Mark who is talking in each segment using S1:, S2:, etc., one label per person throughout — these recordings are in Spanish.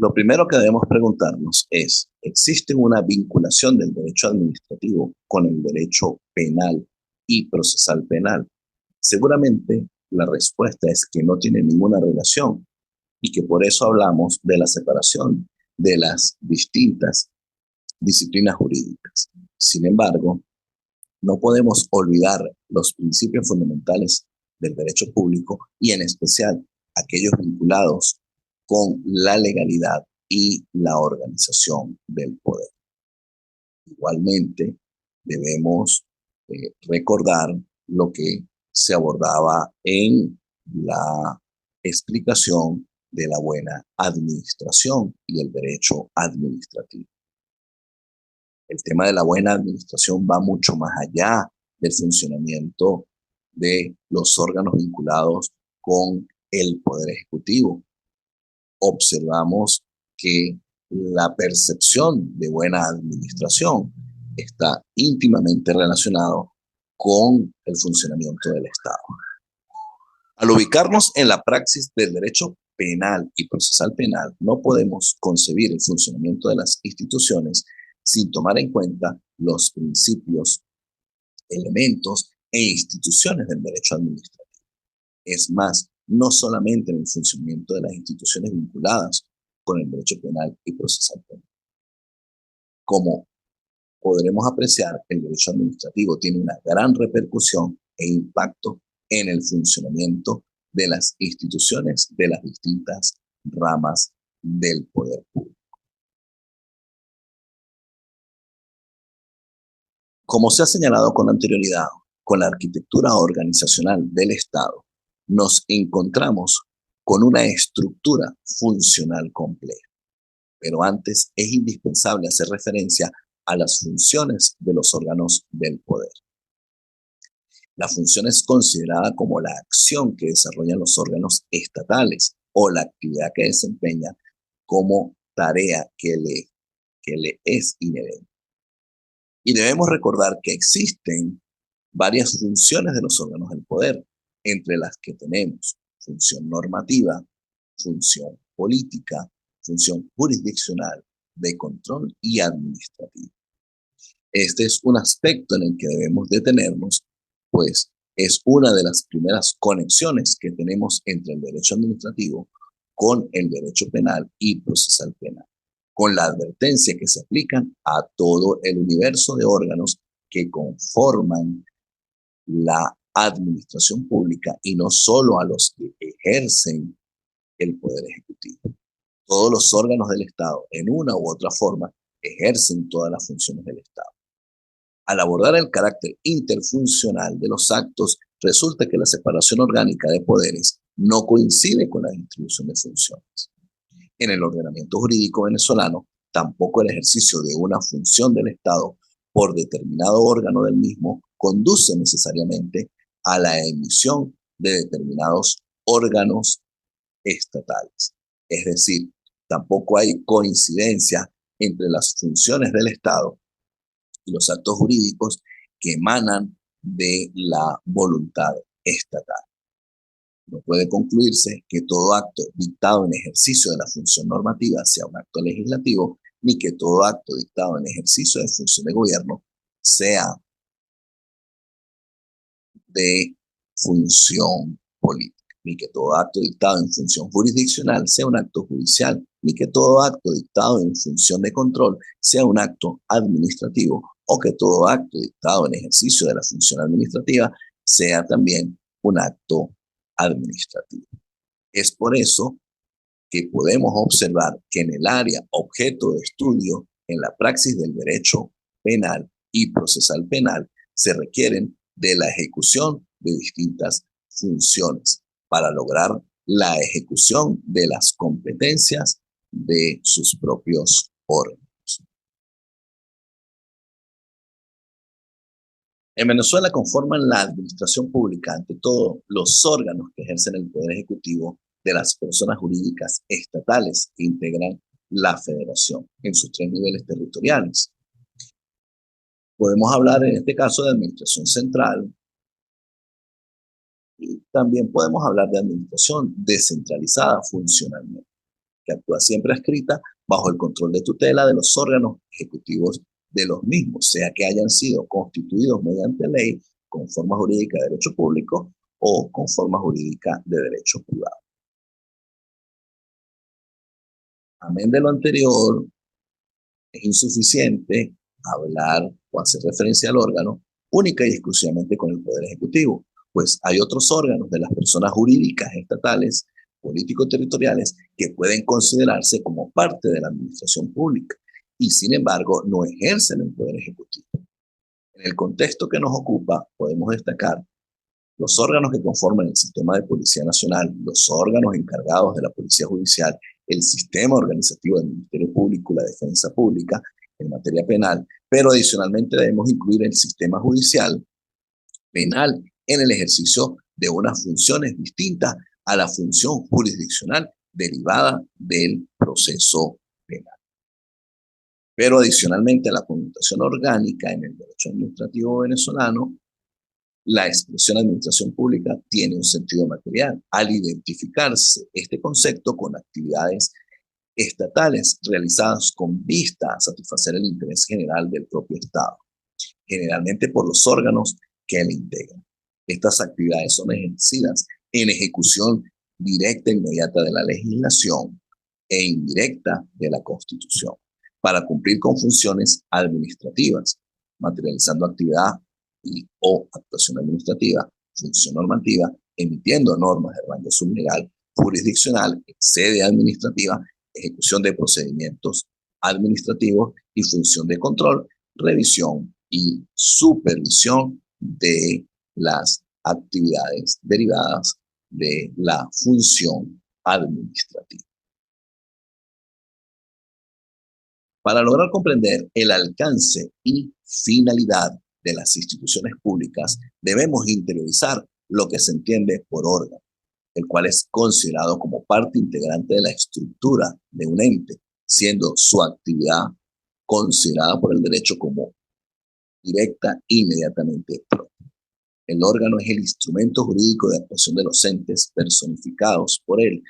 S1: Lo primero que debemos preguntarnos es, ¿existe una vinculación del derecho administrativo con el derecho penal y procesal penal? Seguramente la respuesta es que no tiene ninguna relación y que por eso hablamos de la separación de las distintas disciplinas jurídicas. Sin embargo, no podemos olvidar los principios fundamentales del derecho público y en especial aquellos vinculados con la legalidad y la organización del poder. Igualmente, debemos recordar lo que se abordaba en la explicación de la buena administración y el derecho administrativo. El tema de la buena administración va mucho más allá del funcionamiento de los órganos vinculados con el Poder Ejecutivo. Observamos que la percepción de buena administración está íntimamente relacionado con el funcionamiento del Estado. Al ubicarnos en la praxis del derecho penal y procesal penal, no podemos concebir el funcionamiento de las instituciones sin tomar en cuenta los principios, elementos e instituciones del derecho administrativo. Es más, no solamente en el funcionamiento de las instituciones vinculadas con el derecho penal y procesal penal. Como podremos apreciar, el derecho administrativo tiene una gran repercusión e impacto en el funcionamiento de las instituciones de las distintas ramas del poder público. Como se ha señalado con anterioridad, con la arquitectura organizacional del Estado, nos encontramos con una estructura funcional compleja. Pero antes es indispensable hacer referencia a las funciones de los órganos del poder. La función es considerada como la acción que desarrollan los órganos estatales o la actividad que desempeña como tarea que le es inherente. Y debemos recordar que existen varias funciones de los órganos del poder, entre las que tenemos función normativa, función política, función jurisdiccional, de control y administrativa. Este es un aspecto en el que debemos detenernos, pues es una de las primeras conexiones que tenemos entre el derecho administrativo con el derecho penal y procesal penal, con la advertencia que se aplican a todo el universo de órganos que conforman la administración pública y no solo a los que ejercen el poder ejecutivo. Todos los órganos del Estado, en una u otra forma, ejercen todas las funciones del Estado. Al abordar el carácter interfuncional de los actos, resulta que la separación orgánica de poderes no coincide con la distribución de funciones. En el ordenamiento jurídico venezolano, tampoco el ejercicio de una función del Estado por determinado órgano del mismo conduce necesariamente a la emisión de determinados órganos estatales. Es decir, tampoco hay coincidencia entre las funciones del Estado y los actos jurídicos que emanan de la voluntad estatal. No puede concluirse que todo acto dictado en ejercicio de la función normativa sea un acto legislativo, ni que todo acto dictado en ejercicio de función de gobierno sea de función política, ni que todo acto dictado en función jurisdiccional sea un acto judicial, ni que todo acto dictado en función de control sea un acto administrativo, o que todo acto dictado en ejercicio de la función administrativa sea también un acto administrativo. Es por eso que podemos observar que en el área objeto de estudio, en la praxis del derecho penal y procesal penal, se requieren de la ejecución de distintas funciones para lograr la ejecución de las competencias de sus propios órganos. En Venezuela conforman la administración pública, ante todo, los órganos que ejercen el poder ejecutivo de las personas jurídicas estatales que integran la federación en sus tres niveles territoriales. Podemos hablar en este caso de administración central y también podemos hablar de administración descentralizada funcionalmente, que actúa siempre adscrita bajo el control de tutela de los órganos ejecutivos de los mismos, sea que hayan sido constituidos mediante ley con forma jurídica de derecho público o con forma jurídica de derecho privado. Amén de lo anterior, es insuficiente hablar o hacer referencia al órgano única y exclusivamente con el Poder Ejecutivo, pues hay otros órganos de las personas jurídicas estatales, político-territoriales, que pueden considerarse como parte de la administración pública y sin embargo no ejercen el Poder Ejecutivo. En el contexto que nos ocupa, podemos destacar los órganos que conforman el sistema de Policía Nacional, los órganos encargados de la Policía Judicial, el sistema organizativo del Ministerio Público y la Defensa Pública en materia penal, pero adicionalmente debemos incluir el sistema judicial penal en el ejercicio de unas funciones distintas a la función jurisdiccional derivada del proceso penal. Pero adicionalmente a la connotación orgánica en el derecho administrativo venezolano, la expresión administración pública tiene un sentido material al identificarse este concepto con actividades estatales realizadas con vista a satisfacer el interés general del propio Estado, generalmente por los órganos que le integran. Estas actividades son ejercidas en ejecución directa e inmediata de la legislación e indirecta de la Constitución, para cumplir con funciones administrativas, materializando actividad o actuación administrativa, función normativa, emitiendo normas de rango sublegal, jurisdiccional, sede administrativa, ejecución de procedimientos administrativos y función de control, revisión y supervisión de las actividades derivadas de la función administrativa. Para lograr comprender el alcance y finalidad de las instituciones públicas, debemos interiorizar lo que se entiende por órgano, el cual es considerado como parte integrante de la estructura de un ente, siendo su actividad considerada por el derecho como directa e inmediatamente propia. El órgano es el instrumento jurídico de actuación de los entes personificados por él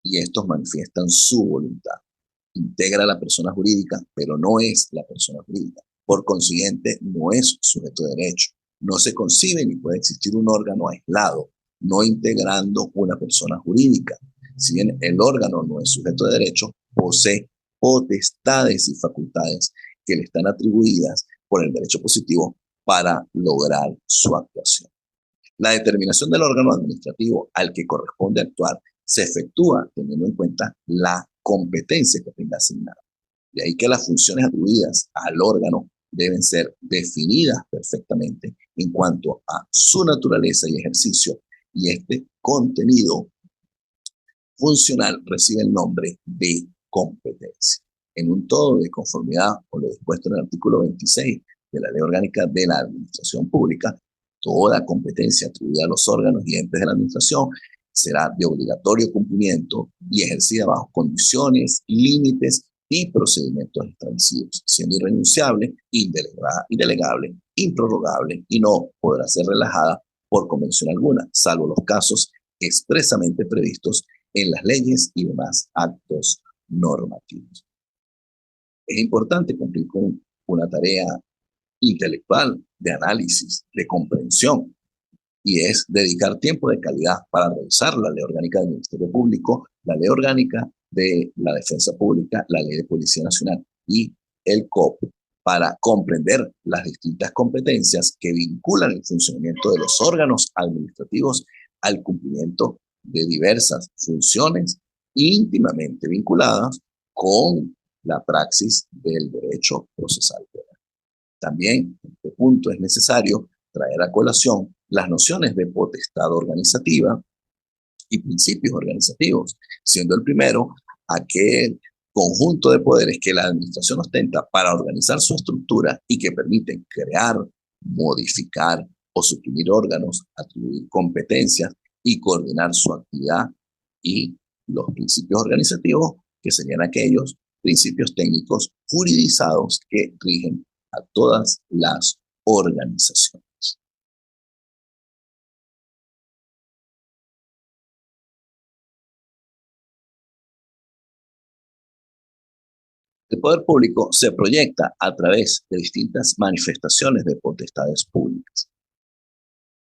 S1: y estos manifiestan su voluntad. Integra a la persona jurídica, pero no es la persona jurídica. Por consiguiente, no es sujeto de derecho. No se concibe ni puede existir un órgano aislado, no integrando una persona jurídica. Si bien el órgano no es sujeto de derecho, posee potestades y facultades que le están atribuidas por el derecho positivo para lograr su actuación. La determinación del órgano administrativo al que corresponde actuar se efectúa teniendo en cuenta la competencia que tenga asignada. De ahí que las funciones atribuidas al órgano deben ser definidas perfectamente en cuanto a su naturaleza y ejercicio, y este contenido funcional recibe el nombre de competencia. En un todo de conformidad con lo dispuesto en el artículo 26 de la Ley Orgánica de la Administración Pública, toda competencia atribuida a los órganos y entes de la administración será de obligatorio cumplimiento y ejercida bajo condiciones, límites y procedimientos establecidos, siendo irrenunciable, indelegable, improrrogable y no podrá ser relajada por convención alguna, salvo los casos expresamente previstos en las leyes y demás actos normativos. Es importante cumplir con una tarea intelectual de análisis, de comprensión, y es dedicar tiempo de calidad para revisar la Ley Orgánica del Ministerio Público, la Ley Orgánica de la Defensa Pública, la Ley de Policía Nacional y el COP, para comprender las distintas competencias que vinculan el funcionamiento de los órganos administrativos al cumplimiento de diversas funciones íntimamente vinculadas con la praxis del derecho procesal penal. También, en este punto, es necesario traer a colación las nociones de potestad organizativa y principios organizativos, siendo el primero aquel conjunto de poderes que la administración ostenta para organizar su estructura y que permiten crear, modificar o suprimir órganos, atribuir competencias y coordinar su actividad, y los principios organizativos, que serían aquellos principios técnicos juridizados que rigen a todas las organizaciones. El poder público se proyecta a través de distintas manifestaciones de potestades públicas,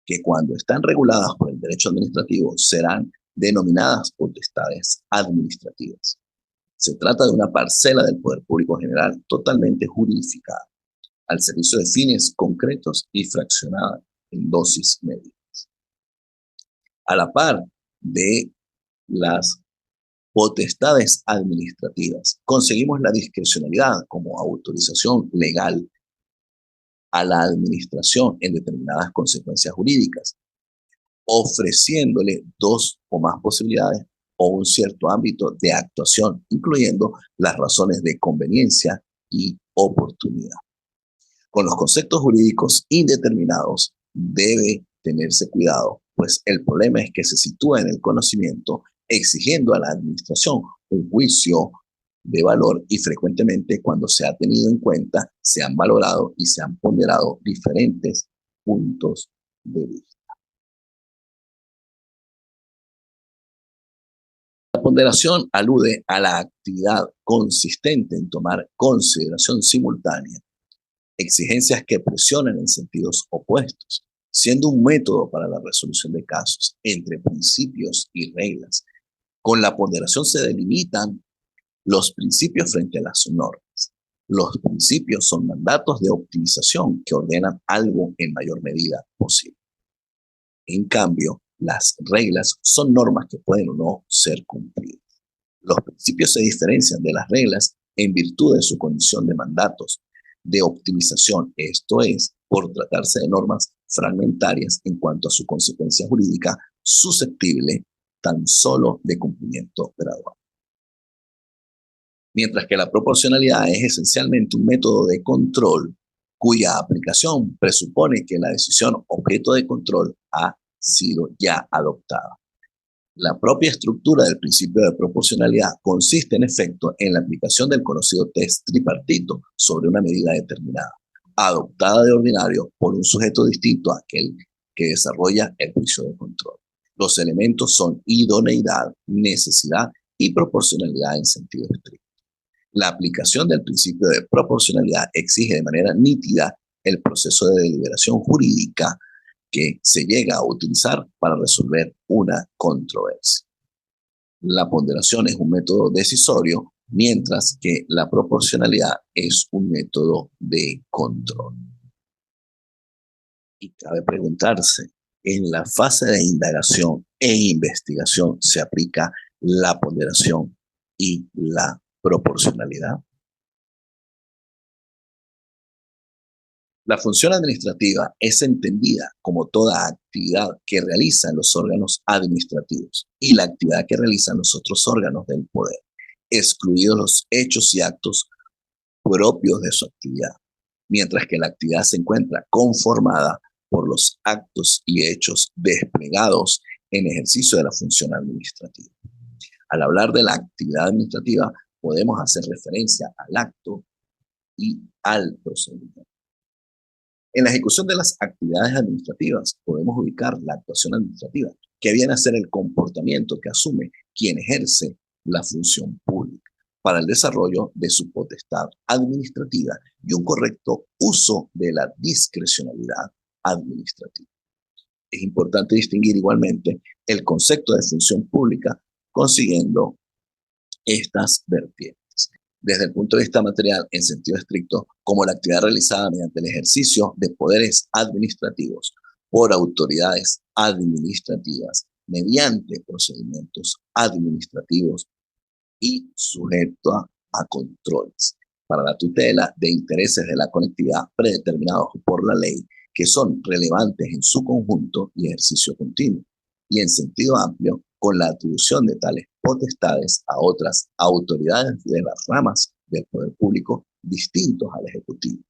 S1: que cuando están reguladas por el derecho administrativo serán denominadas potestades administrativas. Se trata de una parcela del poder público general totalmente juridificada, al servicio de fines concretos y fraccionada en dosis medidas. A la par de las potestades administrativas, conseguimos la discrecionalidad como autorización legal a la administración en determinadas consecuencias jurídicas, ofreciéndole dos o más posibilidades o un cierto ámbito de actuación, incluyendo las razones de conveniencia y oportunidad. Con los conceptos jurídicos indeterminados debe tenerse cuidado, pues el problema es que se sitúa en el conocimiento, exigiendo a la administración un juicio de valor y frecuentemente cuando se ha tenido en cuenta, se han valorado y se han ponderado diferentes puntos de vista. La ponderación alude a la actividad consistente en tomar consideración simultánea exigencias que presionan en sentidos opuestos, siendo un método para la resolución de casos entre principios y reglas. Con la ponderación se delimitan los principios frente a las normas. Los principios son mandatos de optimización que ordenan algo en mayor medida posible. En cambio, las reglas son normas que pueden o no ser cumplidas. Los principios se diferencian de las reglas en virtud de su condición de mandatos de optimización, esto es, por tratarse de normas fragmentarias en cuanto a su consecuencia jurídica susceptible tan solo de cumplimiento gradual. Mientras que la proporcionalidad es esencialmente un método de control cuya aplicación presupone que la decisión objeto de control ha sido ya adoptada. La propia estructura del principio de proporcionalidad consiste en efecto en la aplicación del conocido test tripartito sobre una medida determinada, adoptada de ordinario por un sujeto distinto a aquel que desarrolla el juicio de control. Los elementos son idoneidad, necesidad y proporcionalidad en sentido estricto. La aplicación del principio de proporcionalidad exige de manera nítida el proceso de deliberación jurídica que se llega a utilizar para resolver una controversia. La ponderación es un método decisorio, mientras que la proporcionalidad es un método de control. Y cabe preguntarse, ¿en la fase de indagación e investigación se aplica la ponderación y la proporcionalidad? La función administrativa es entendida como toda actividad que realizan los órganos administrativos y la actividad que realizan los otros órganos del poder, excluidos los hechos y actos propios de su actividad, mientras que la actividad se encuentra conformada por los actos y hechos desplegados en ejercicio de la función administrativa. Al hablar de la actividad administrativa, podemos hacer referencia al acto y al procedimiento. En la ejecución de las actividades administrativas podemos ubicar la actuación administrativa, que viene a ser el comportamiento que asume quien ejerce la función pública para el desarrollo de su potestad administrativa y un correcto uso de la discrecionalidad administrativa. Es importante distinguir igualmente el concepto de función pública consiguiendo estas vertientes. Desde el punto de vista material, en sentido estricto, como la actividad realizada mediante el ejercicio de poderes administrativos por autoridades administrativas mediante procedimientos administrativos y sujeta a controles para la tutela de intereses de la colectividad predeterminados por la ley que son relevantes en su conjunto y ejercicio continuo, y en sentido amplio con la atribución de tales potestades a otras autoridades de las ramas del poder público distintos al Ejecutivo.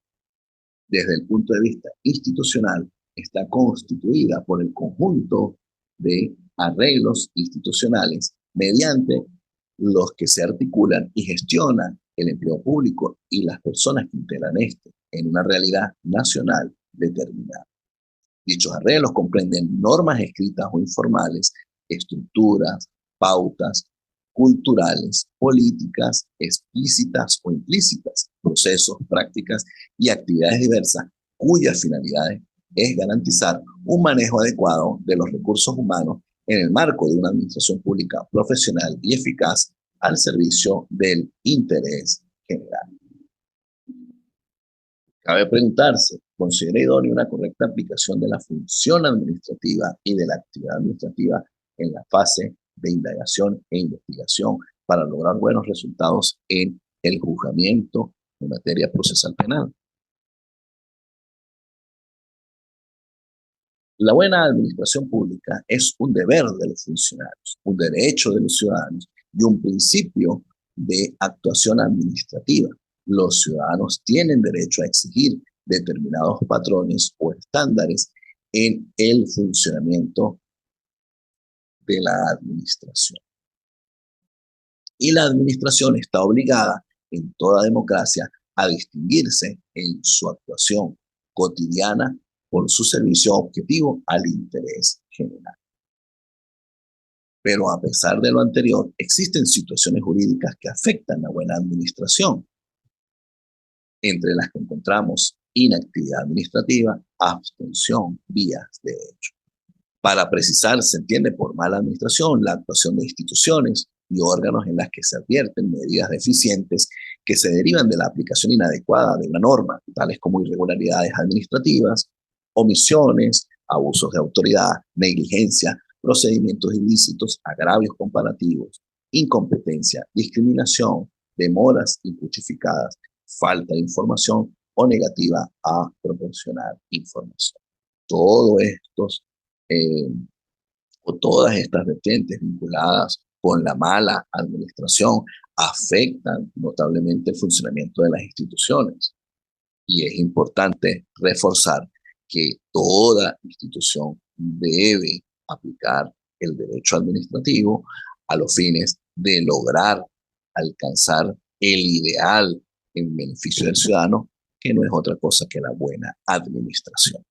S1: Desde el punto de vista institucional, está constituida por el conjunto de arreglos institucionales mediante los que se articulan y gestionan el empleo público y las personas que integran este en una realidad nacional determinada. Dichos arreglos comprenden normas escritas o informales, estructuras, pautas, culturales, políticas, explícitas o implícitas, procesos, prácticas y actividades diversas cuyas finalidades es garantizar un manejo adecuado de los recursos humanos en el marco de una administración pública profesional y eficaz al servicio del interés general. Cabe preguntarse, ¿considera idónea una correcta aplicación de la función administrativa y de la actividad administrativa en la fase de indagación e investigación para lograr buenos resultados en el juzgamiento en materia procesal penal? La buena administración pública es un deber de los funcionarios, un derecho de los ciudadanos y un principio de actuación administrativa. Los ciudadanos tienen derecho a exigir determinados patrones o estándares en el funcionamiento de la administración. Y la administración está obligada en toda democracia a distinguirse en su actuación cotidiana por su servicio objetivo al interés general. Pero a pesar de lo anterior, existen situaciones jurídicas que afectan la buena administración, entre las que encontramos inactividad administrativa, abstención, vías de hecho. Para precisar, se entiende por mala administración la actuación de instituciones y órganos en las que se advierten medidas deficientes que se derivan de la aplicación inadecuada de una norma, tales como irregularidades administrativas, omisiones, abusos de autoridad, negligencia, procedimientos ilícitos, agravios comparativos, incompetencia, discriminación, demoras injustificadas, falta de información o negativa a proporcionar información. Todos estos o todas estas vertientes vinculadas con la mala administración afectan notablemente el funcionamiento de las instituciones. Y es importante reforzar que toda institución debe aplicar el derecho administrativo a los fines de lograr alcanzar el ideal en beneficio del ciudadano, que no es otra cosa que la buena administración.